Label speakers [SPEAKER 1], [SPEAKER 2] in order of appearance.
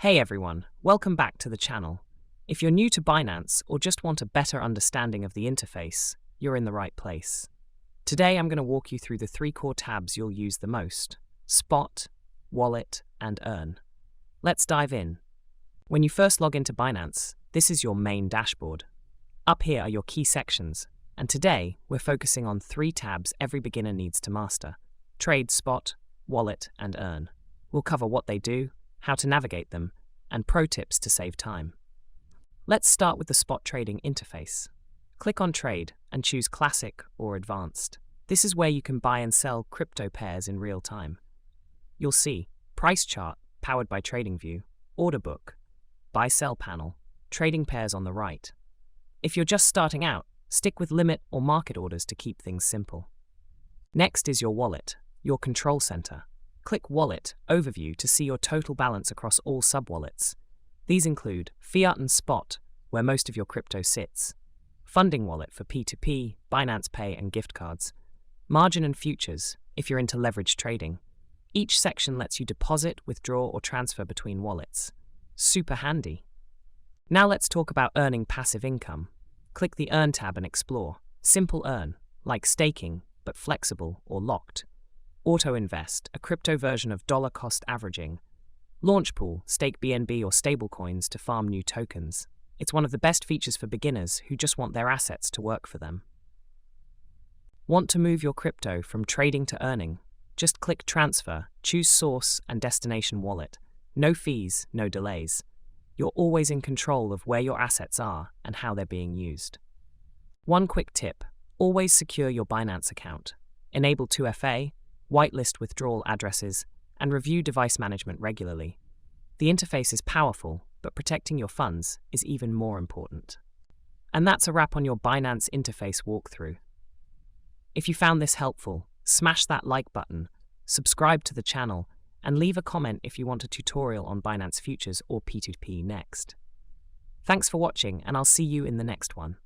[SPEAKER 1] Hey everyone, welcome back to the channel. If you're new to Binance or just want a better understanding of the interface, you're in the right place. Today I'm going to walk you through the three core tabs you'll use the most: Spot, Wallet, and Earn. Let's dive in. When you first log into Binance, this is your main dashboard. Up here are your key sections, and today we're focusing on three tabs every beginner needs to master: Trade, Spot, Wallet, and Earn. We'll cover what they do, how to navigate them, and pro tips to save time. Let's start with the spot trading interface. Click on Trade and choose Classic or Advanced. This is where you can buy and sell crypto pairs in real time. You'll see Price Chart, powered by TradingView, Order Book, Buy-Sell Panel, Trading Pairs on the right. If you're just starting out, stick with limit or market orders to keep things simple. Next is your wallet, your control center. Click Wallet Overview to see your total balance across all sub-wallets. These include Fiat and Spot, where most of your crypto sits; Funding Wallet for P2P, Binance Pay, and gift cards; Margin and Futures, if you're into leverage trading. Each section lets you deposit, withdraw, or transfer between wallets. Super handy. Now let's talk about earning passive income. Click the Earn tab and explore. Simple Earn, like staking, but flexible or locked. Auto Invest, a crypto version of dollar cost averaging. Launch Pool, stake BNB or stablecoins to farm new tokens. It's one of the best features for beginners who just want their assets to work for them. Want to move your crypto from trading to earning? Just click Transfer, choose Source and Destination Wallet. No fees, no delays. You're always in control of where your assets are and how they're being used. One quick tip: always secure your Binance account. Enable 2FA, whitelist withdrawal addresses, and review device management regularly. The interface is powerful, but protecting your funds is even more important. And that's a wrap on your Binance interface walkthrough. If you found this helpful, smash that like button, subscribe to the channel, and leave a comment if you want a tutorial on Binance Futures or P2P next. Thanks for watching, and I'll see you in the next one.